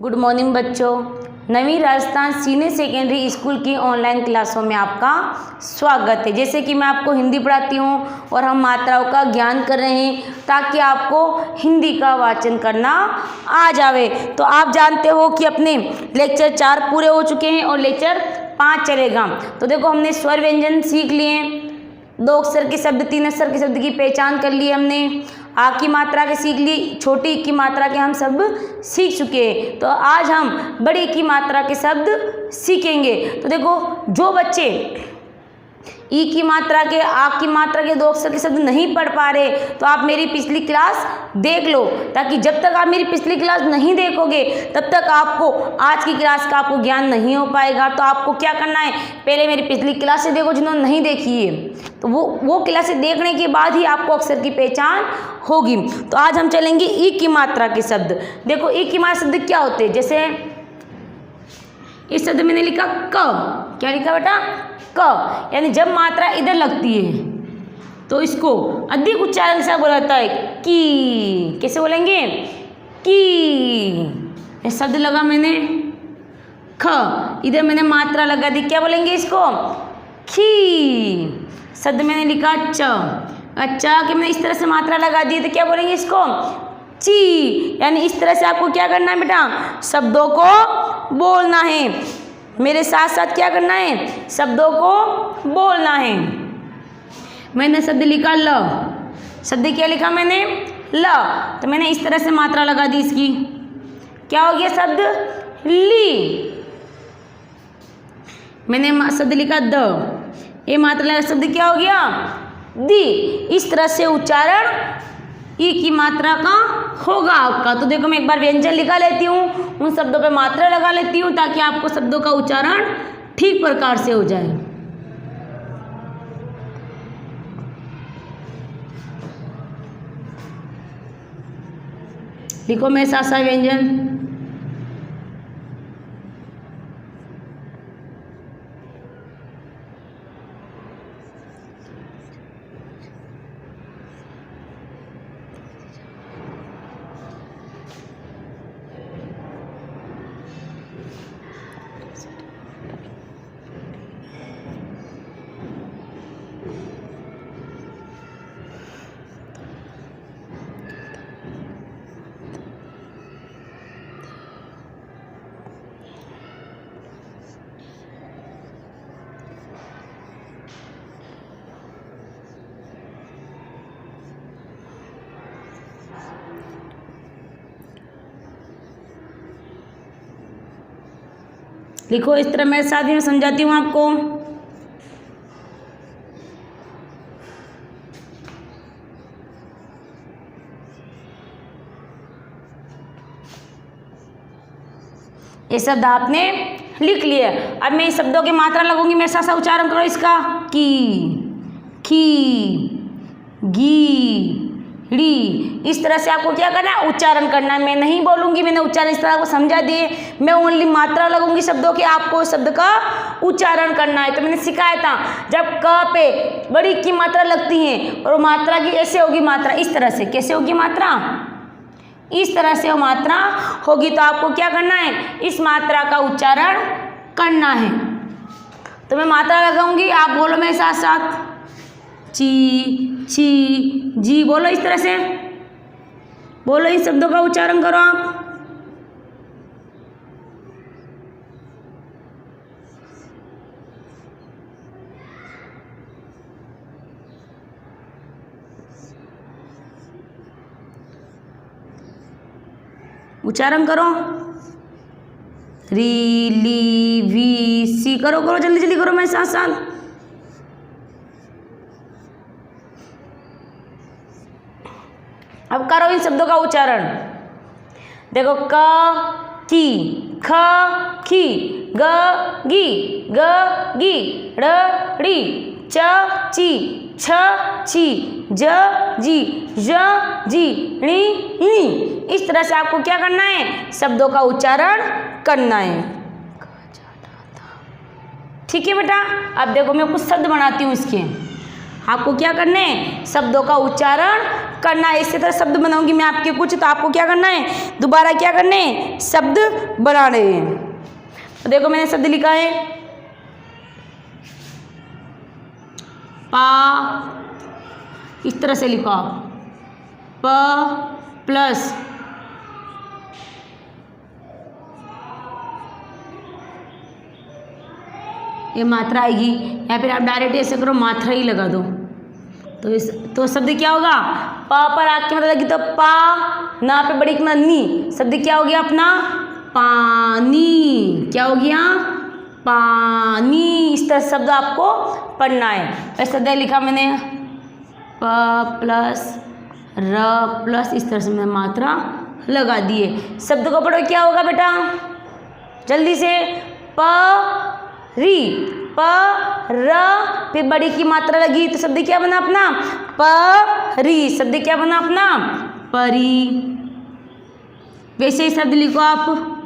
Good morning बच्चों। नवीं Rajasthan senior secondary school की ऑनलाइन क्लासों में आपका स्वागत है। जैसे कि मैं आपको हिंदी पढ़ाती हूँ और हम मात्राओं का ज्ञान कर रहे हैं ताकि आपको हिंदी का वाचन करना आ जावे। तो आप जानते हो कि अपने लेक्चर 4 पूरे हो चुके हैं और लेक्चर 5 चलेगा। तो देखो हमने स्वर व्यंजन सीख लिए, 2 अक्षर के शब्द 3 अक्षर के शब्द की पहचान कर ली हमने, आ की मात्रा के सीख ली, छोटी की मात्रा के हम सब सीख चुके हैं। तो आज हम बड़ी की मात्रा के शब्द सीखेंगे। तो देखो जो बच्चे ई की मात्रा के, आ की मात्रा के 2 अक्षर के शब्द नहीं पढ़ पा रहे तो आप मेरी पिछली क्लास देख लो, ताकि जब तक आप मेरी पिछली क्लास नहीं देखोगे तब तक आपको आज की क्लास का आपको ज्ञान नहीं हो पाएगा। तो आपको क्या करना है, पहले मेरी पिछली क्लासें देखो जिन्होंने नहीं देखी है, तो वो क्लासें देखने के बाद ही आपको अक्षर की पहचान होगी। तो आज हम चलेंगे ई की मात्रा के शब्द। देखो ई की मात्रा शब्द क्या होते हैं, जैसे इस शब्द मैंने लिखा क, क्या लिखा बेटा, क, यानी जब मात्रा इधर लगती है तो इसको अधिक उच्चारण से बोला जाता है की। कैसे बोलेंगे, की। ये शब्द लगा मैंने ख, इधर मैंने मात्रा लगा दी, क्या बोलेंगे इसको, खी। शब्द मैंने लिखा च, अच्छा कि मैंने इस तरह से मात्रा लगा दी तो क्या बोलेंगे इसको, ची। यानी इस तरह से आपको क्या करना है बेटा, शब्दों को बोलना है। मेरे साथ साथ क्या करना है, शब्दों को बोलना है। मैंने शब्द लिखा ल, शब्द क्या लिखा मैंने, ल, तो मैंने इस तरह से मात्रा लगा दी इसकी, क्या हो गया शब्द ली। मैंने शब्द लिखा द, ये मात्रा लगा शब्द क्या हो गया, दी। इस तरह से उच्चारण ई की मात्रा का होगा आपका। तो देखो मैं एक बार व्यंजन लिखा लेती हूँ, उन शब्दों पे मात्रा लगा लेती हूँ ताकि आपको शब्दों का उच्चारण ठीक प्रकार से हो जाए। लिखो मेरे साथ साथ व्यंजन। लिखो इस तरह, मेरे साथ ही मैं समझाती हूँ आपको। ये शब्द आपने लिख लिए। अब मैं इस शब्दों की मात्रा लगूंगी, मेरे साथ साथ उच्चारण करो इसका, की, खी, गी, ड़ी। इस तरह से आपको क्या करना है, उच्चारण करना है। मैं नहीं बोलूंगी, मैंने उच्चारण इस तरह आपको समझा दिए। मैं ओनली मात्रा लगूंगी शब्दों के, आपको शब्द का उच्चारण करना है। तो मैंने सिखाया था, जब क पे बड़ी की मात्रा लगती है और मात्रा की ऐसे होगी मात्रा, इस तरह से, कैसे होगी मात्रा, इस तरह से वो मात्रा होगी। तो आपको क्या करना है, इस मात्रा का उच्चारण करना है। तो मैं मात्रा लगाऊंगी, आप बोलो मेरे साथ साथ, ची, छी, जी। बोलो इस तरह से, बोलो, इन शब्दों का उच्चारण करो आप। उच्चारण करो, री, ली, वी, सी। करो करो, जल्दी जल्दी करो मेरे साथ साथ। अब करो इन शब्दों का उच्चारण। देखो क, की, ख, खी, ग, गी, ग, गी, ड़, ड़ी, च, ची, छ, छी, ज, जी, ज, जी, णी, णी। इस तरह से आपको क्या करना है, शब्दों का उच्चारण करना है। ठीक है बेटा। अब देखो मैं कुछ शब्द बनाती हूँ इसके। आपको क्या करना है, शब्दों का उच्चारण करना है। इसी तरह शब्द बनाऊंगी मैं आपके कुछ, तो आपको क्या करना है, दोबारा क्या करना है, शब्द बनाने हैं। तो देखो मैंने शब्द लिखा है पा, इस तरह से लिखो आप, प प्लस ये मात्रा आएगी, या फिर आप डायरेक्ट ऐसे करो मात्रा ही लगा दो, तो शब्द क्या होगा, प पर आग की मात्रा लगी तो पा, ना पे बड़ी की मात्रा नी, शब्द क्या हो गया अपना, पानी। क्या हो गया, पानी। इस तरह शब्द आपको पढ़ना है। ऐसा लिखा मैंने प प्लस र प्लस, इस तरह से मैंने मात्रा लगा दी है। शब्द को पढ़ो, क्या होगा बेटा, जल्दी से, प री, प र, फिर बड़ी की मात्रा लगी तो शब्द क्या बना अपना, परी। शब्द क्या बना अपना, परी। वैसे ही शब्द लिखो आप,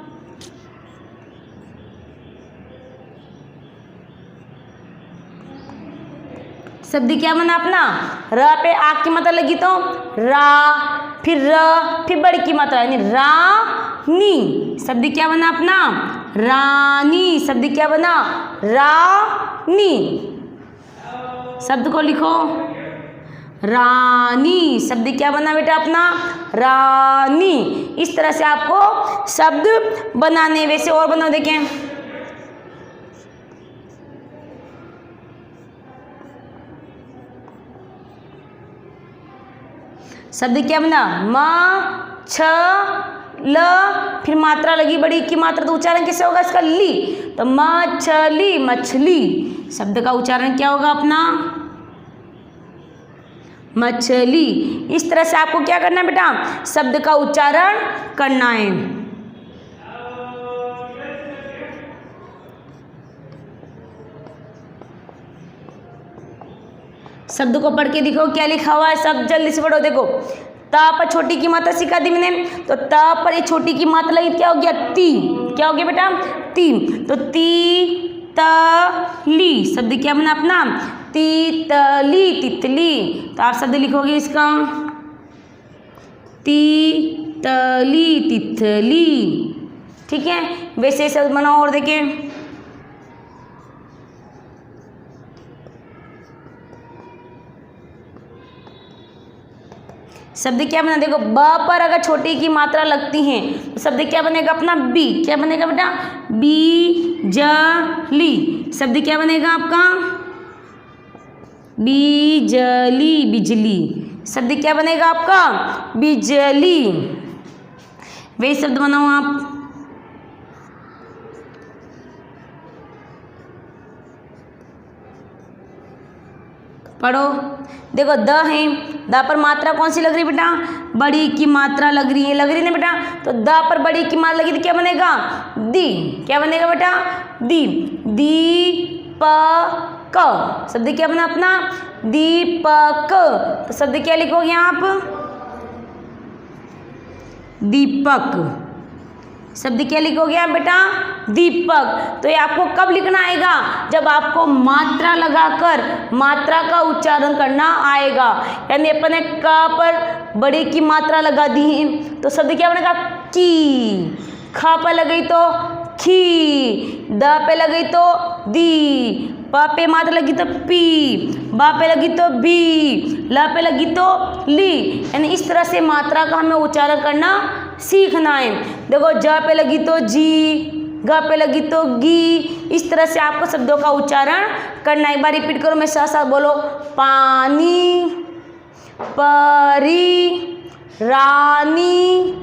शब्द क्या बना अपना, र पे आग की मात्रा लगी तो रा, फिर र, फिर बड़ी की मात्रा यानी रानी। शब्द क्या बना अपना, रानी। शब्द क्या बना, रानी। शब्द को लिखो, रानी। शब्द क्या बना बेटा अपना, रानी। इस तरह से आपको शब्द बनाने। वैसे और बनाओ, देखें, शब्द क्या बना, म छ ल, फिर मात्रा लगी बड़ी की मात्रा, तो उच्चारण कैसे होगा इसका, ली। तो मछली, मछली। शब्द का उच्चारण क्या होगा अपना, मछली। इस तरह से आपको क्या करना है बेटा, शब्द का उच्चारण करना है। शब्द को पढ़ के दिखो क्या लिखा हुआ है, सब जल्दी से पढ़ो। देखो, ता पर छोटी की मात्रा सिखा दी मैंने, तो ता पर ये छोटी की मात्रा लगी, क्या हो गया, ती। क्या हो गया बेटा, ती। तो ती त ली। शब्द क्या बना अपना, तीतली, तितली। तो आप शब्द लिखोगे इसका, तीतली, तितली। ठीक है, वैसे शब्द बनाओ। और देखें, शब्द क्या बना, देखो ब पर अगर छोटी की मात्रा लगती है तो शब्द क्या बनेगा अपना, बी। क्या बनेगा बेटा, बी जली। शब्द क्या बनेगा आपका, बिजली, बिजली। शब्द क्या बनेगा आपका, बिजली। वे शब्द बनाओ आप। पढ़ो, देखो द है, द पर मात्रा कौन सी लग रही है बेटा, बड़ी की मात्रा लग रही है, ना बेटा। तो द पर बड़ी की मात्रा लगी तो क्या बनेगा, दी। क्या बनेगा बेटा, दी। दीपक। शब्द क्या बना अपना, दीपक। तो शब्द क्या लिखोगे आप, दीपक। शब्द क्या लिखोगे आप बेटा, दीपक। तो ये आपको कब लिखना आएगा, जब आपको मात्रा लगाकर मात्रा का उच्चारण करना आएगा। यानी अपन ने क पर बड़ी की मात्रा लगा दी है तो शब्द क्या बनेगा, की। ख पे लगी तो खी, द पे लगी तो दी, प पे मात्रा लगी तो पी, बा पे लगी तो बी, ल पे लगी तो ली। यानी इस तरह से मात्रा का हमें उच्चारण करना सीखना है। देखो, ज पे लगी तो जी, ग पे लगी तो गी। इस तरह से आपको शब्दों का उच्चारण करना है। एक बार रिपीट करो, मैं साथ साथ बोलो, पानी, परी, रानी,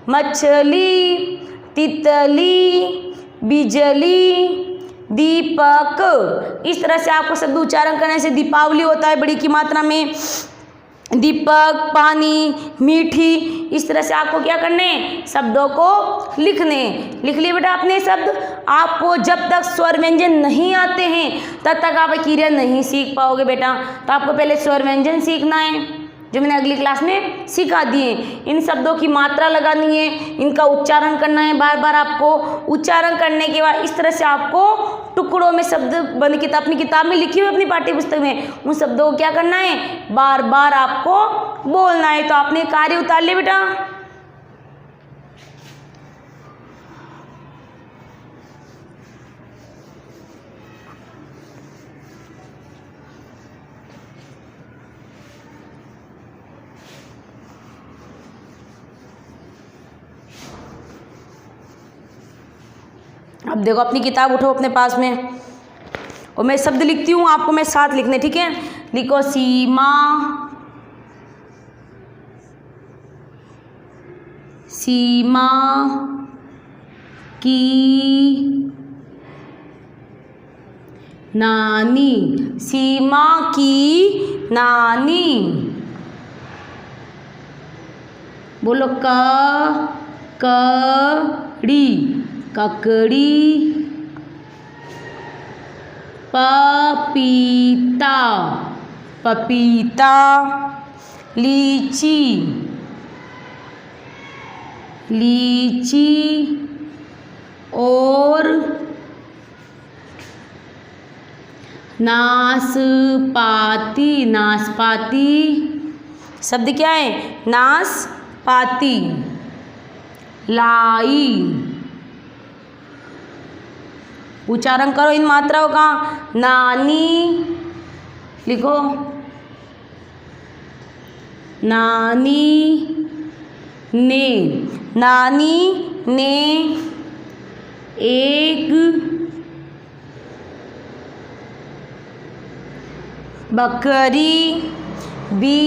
मछली, तितली, बिजली, दीपक। इस तरह से आपको शब्द उच्चारण करने से दीपावली होता है बड़ी की मात्रा में, दीपक, पानी, मीठी। इस तरह से आपको क्या करने, शब्दों को लिखने। लिख लिए बेटा अपने शब्द। आपको जब तक स्वर व्यंजन नहीं आते हैं तब तक आप क्रिया नहीं सीख पाओगे बेटा। तो आपको पहले स्वर व्यंजन सीखना है, जो मैंने अगली क्लास में सिखा दिए। इन शब्दों की मात्रा लगानी है, इनका उच्चारण करना है बार बार आपको। उच्चारण करने के बाद इस तरह से आपको टुकड़ों में शब्द बंद किताब अपनी किताब में लिखी हुई अपनी पाठ्य पुस्तक में, उन शब्दों को क्या करना है, बार बार आपको बोलना है। तो आपने कार्य उतार लिया बेटा। अब देखो अपनी किताब उठो अपने पास में, और मैं शब्द लिखती हूँ, आपको मैं साथ लिखने, ठीक है। लिखो सीमा, सीमा की नानी, सीमा की नानी। बोलो ककड़ी, ककड़ी। पपीता, पपीता। लीची, लीची। और नाशपाती, नाशपाती। शब्द क्या है, नाशपाती। लाई, उच्चारण करो इन मात्राओं का। नानी, लिखो नानी ने, नानी ने एक बकरी भी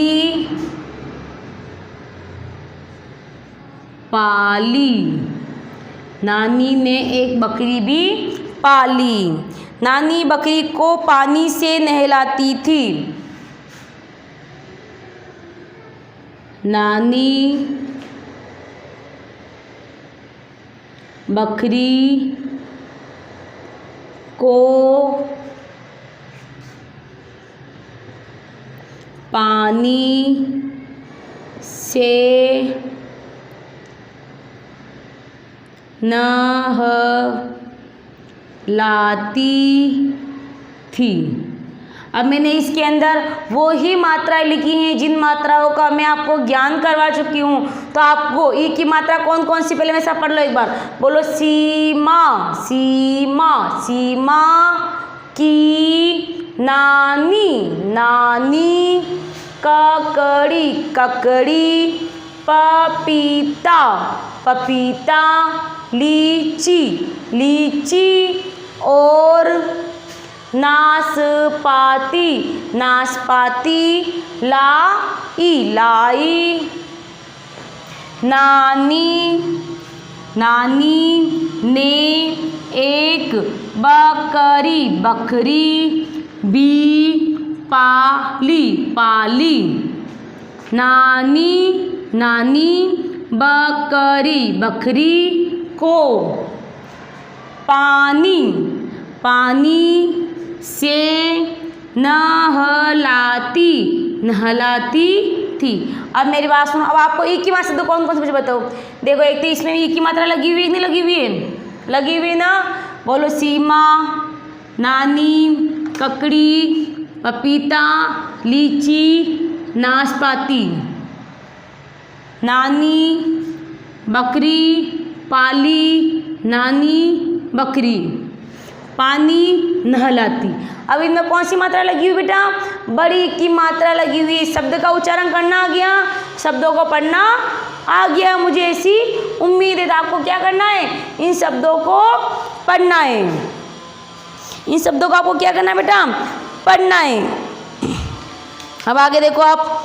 पाली, नानी ने एक बकरी भी पाली। नानी बकरी को पानी से नहलाती थी, नानी बकरी को पानी से नहलाती थी। अब मैंने इसके अंदर वो ही मात्राएं लिखी हैं जिन मात्राओं का मैं आपको ज्ञान करवा चुकी हूँ। तो आपको ई की मात्रा कौन कौन सी, पहले मैं सब पढ़ लो एक बार। बोलो सीमा, सीमा, सीमा की नानी, नानी। ककड़ी, ककड़ी। पपीता, पपीता। लीची, लीची। और नाशपाती, नाशपाती। लाई, लाई। नानी, नानी ने एक बकरी, बकरी भी पाली, पाली। नानी, नानी बकरी, बकरी को पानी, पानी से नहलाती, नहलाती थी। अब मेरी बात सुनो, अब आपको ई की मात्रा कौन कौन से मुझे बताओ। देखो एक तो इसमें ई की मात्रा लगी हुई है, नहीं लगी हुई है, लगी हुई ना। बोलो सीमा, नानी, ककड़ी, पपीता, लीची, नाशपाती। नानी बकरी पाली, नानी बकरी पानी नहलाती। अब इनमें कौन सी मात्रा लगी हुई बेटा, बड़ी की मात्रा लगी हुई। शब्द का उच्चारण करना आ गया, शब्दों को पढ़ना आ गया, मुझे ऐसी उम्मीद है। आपको क्या करना है, इन शब्दों को पढ़ना है, इन शब्दों का आपको क्या करना है बेटा, पढ़ना है। अब आगे देखो, आप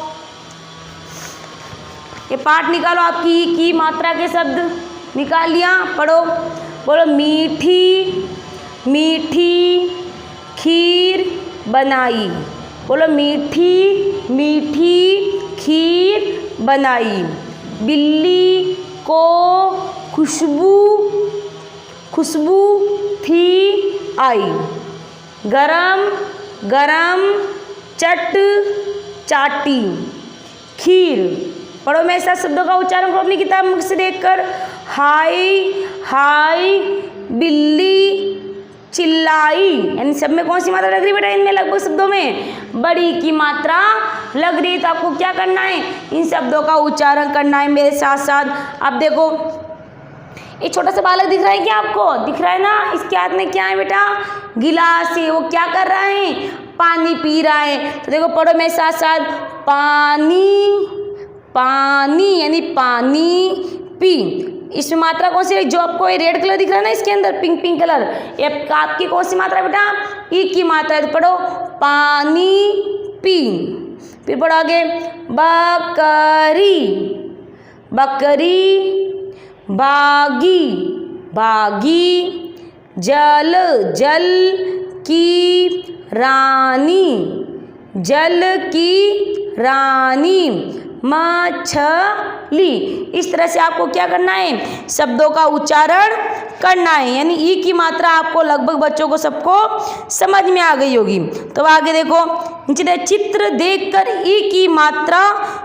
ये पाठ निकालो, आपकी ई की मात्रा के शब्द निकाल लिया, पढ़ो। बोलो मीठी, मीठी खीर बनाई। बोलो मीठी, मीठी खीर बनाई। बिल्ली को खुशबू, खुशबू थी आई। गरम, गरम चट चाटी। खीर, पढ़ो मेरे साथ शब्दों का उच्चारण करो अपनी किताब से देखकर। हाय, हाय बिल्ली चिल्लाई, यानी सब में कौन सी मात्रा लग रही है बेटा? इनमें लगभग शब्दों में बड़ी की मात्रा लग रही है। तो आपको क्या करना है? इन शब्दों का उच्चारण करना है मेरे साथ साथ। अब देखो ये छोटा सा बालक दिख रहा है क्या आपको? दिख रहा है ना? इसके हाथ में क्या है बेटा? गिलास है। वो क्या कर रहा है? पानी पी रहा है। तो देखो पढ़ो मेरे साथ साथ, पानी, पानी यानी पानी पी। इसमें मात्रा कौन सी है? जो आपको ये रेड कलर दिख रहा है ना, इसके अंदर पिंक पिंक कलर, ये आपकी कौन सी मात्रा है बेटा? ई की मात्रा है। तो पढ़ो पानी पी। फिर पढ़ो आगे, बकरी, बकरी, बागी, बागी, जल, जल की रानी, जल की रानी, मछली। इस तरह से आपको क्या करना है? शब्दों का उच्चारण करना है। यानी ई की मात्रा आपको लगभग बच्चों को सबको समझ में आ गई होगी। तो आगे देखो, चित्र देखकर ई की मात्रा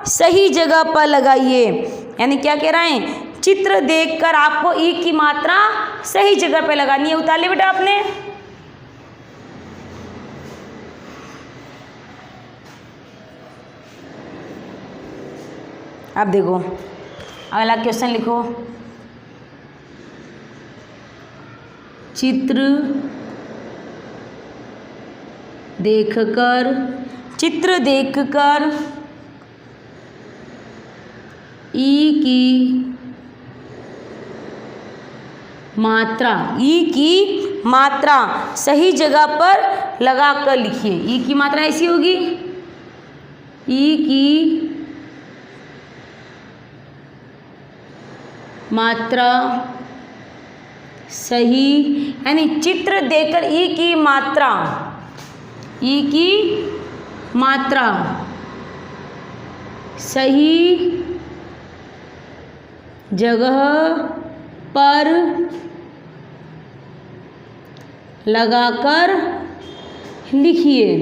सही जगह पर लगाइए। यानी क्या कह रहा है? चित्र देखकर आपको ई की मात्रा सही जगह पे लगानी है। उतार ले बेटा आपने। अब देखो अगला क्वेश्चन लिखो, चित्र देखकर, चित्र देखकर ई की मात्रा, ई की मात्रा सही जगह पर लगा कर लिखिए। ई की मात्रा ऐसी होगी, ई की मात्रा सही, यानी चित्र देखकर ई की मात्रा, ई की मात्रा सही जगह पर लगाकर लिखिए।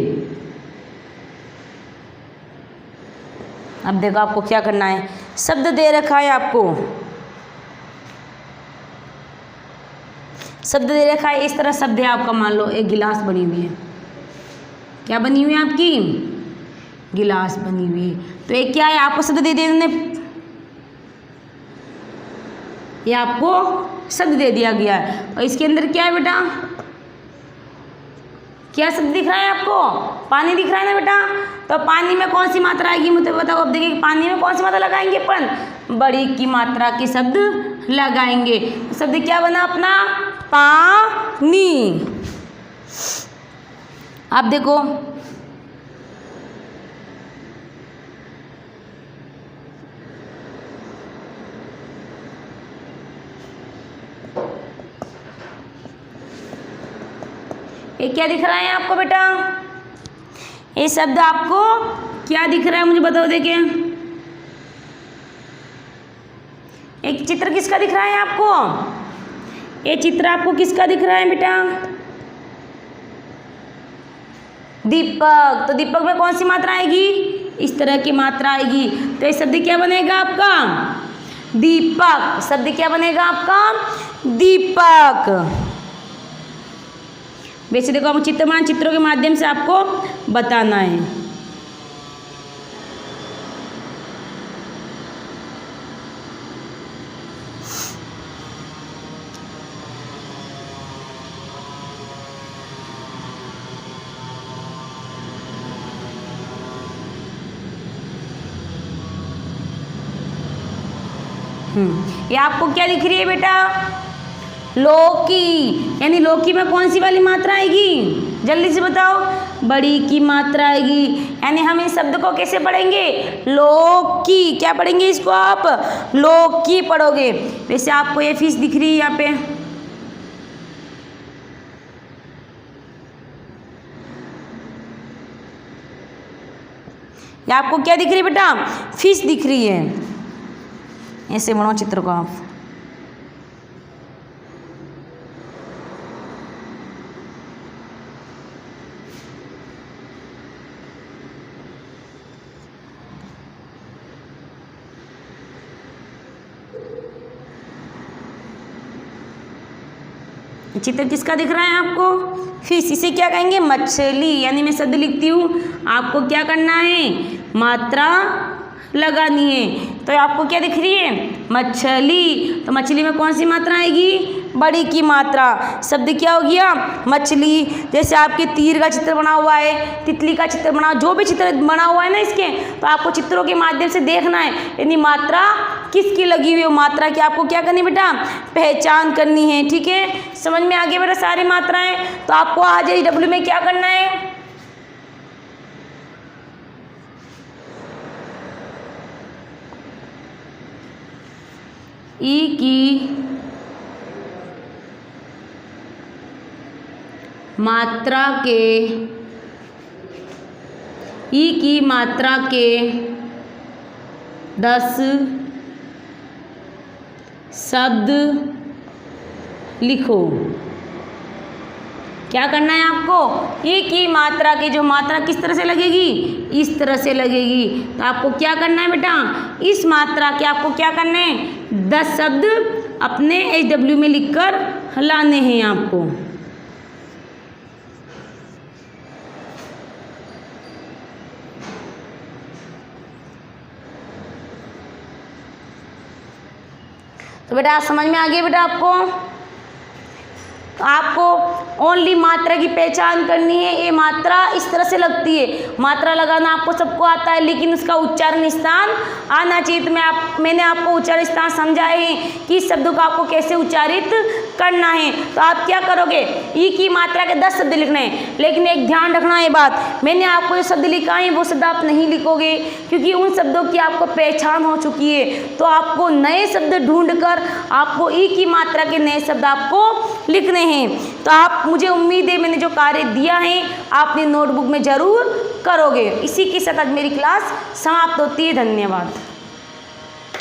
अब देखो आपको क्या करना है। शब्द दे रखा है आपको, शब्द दे रखा है। इस तरह शब्द है आपका, मान लो एक गिलास बनी हुई है। क्या बनी हुई है आपकी? गिलास बनी हुई है। तो एक क्या है? आपको शब्द दे देने, ये आपको शब्द दे दिया गया है। और इसके अंदर क्या है बेटा? क्या शब्द दिख रहा है आपको? पानी दिख रहा है ना बेटा? तो पानी में कौन सी मात्रा आएगी मुझे बताओ। अब देखिए पानी में कौन सी मात्रा लगाएंगे अपन? बड़ी की मात्रा के शब्द लगाएंगे। तो शब्द क्या बना अपना? पानी। अब देखो ये क्या दिख रहा है आपको बेटा? ये शब्द आपको क्या दिख रहा है मुझे बताओ। देखिए एक चित्र किसका दिख रहा है आपको? ये चित्र आपको किसका दिख रहा है बेटा? दीपक। तो दीपक में कौन सी मात्रा आएगी? इस तरह की मात्रा आएगी। तो ये शब्द क्या बनेगा आपका? दीपक। शब्द क्या बनेगा आपका? दीपक। वैसे देखो हम चित्र बना, चित्रों के माध्यम से आपको बताना है। ये आपको क्या दिख रही है बेटा? लौकी। यानी लौकी में कौन सी वाली मात्रा आएगी? जल्दी से बताओ। बड़ी की मात्रा आएगी। यानी हम इस शब्द को कैसे पढ़ेंगे? लौकी। क्या पढ़ेंगे इसको आप? लौकी पढ़ोगे। वैसे आपको ये फिश दिख रही है यहाँ पे, ये आपको क्या दिख रही है बेटा? फिश दिख रही है। ऐसे बनाओ चित्र को आप। चित्र किसका दिख रहा है आपको? फिश। इसे क्या कहेंगे? मछली। यानी मैं शब्द लिखती हूँ, आपको क्या करना है? मात्रा लगानी है। तो आपको क्या दिख रही है? मछली। तो मछली में कौन सी मात्रा आएगी? बड़ी की मात्रा। शब्द क्या हो गया? मछली। जैसे आपके तीर का चित्र बना हुआ है, तितली का चित्र बना, जो भी चित्र बना हुआ है ना इसके, तो आपको चित्रों के माध्यम से देखना है यानी मात्रा किसकी लगी हुई है, मात्रा की आपको क्या करनी बेटा? पहचान करनी है। ठीक है, समझ में आ गया बेटा सारी मात्राएं? तो आपको आज डब्ल्यू में क्या करना है? ई की मात्रा के, ई की मात्रा के 10 शब्द लिखो। क्या करना है आपको? ई की मात्रा की जो मात्रा किस तरह से लगेगी? इस तरह से लगेगी। तो आपको क्या करना है बेटा? इस मात्रा के आपको क्या करना है? 10 शब्द अपने HW में लिखकर लाने हैं आपको। तो बेटा समझ में आ गया बेटा आपको? तो आपको ओनली मात्रा की पहचान करनी है। ये मात्रा इस तरह से लगती है। मात्रा लगाना आपको सबको आता है, लेकिन उसका उच्चारण स्थान आना चाहिए। तो मैंने आपको उच्चारण स्थान समझाए हैं कि इस शब्द को आपको कैसे उच्चारित करना है। तो आप क्या करोगे? ई की मात्रा के 10 शब्द लिखने हैं, लेकिन एक ध्यान रखना ये बात, मैंने आपको जो शब्द लिखा है वो शब्द आप नहीं लिखोगे, क्योंकि उन शब्दों की आपको पहचान हो चुकी है। तो आपको नए शब्द ढूंढकर आपको ई की मात्रा के नए शब्द आपको लिखने हैं। तो आप, मुझे उम्मीद है मैंने जो कार्य दिया है आप अपनी नोटबुक में जरूर करोगे। इसी के साथ आज मेरी क्लास समाप्त होती है। धन्यवाद।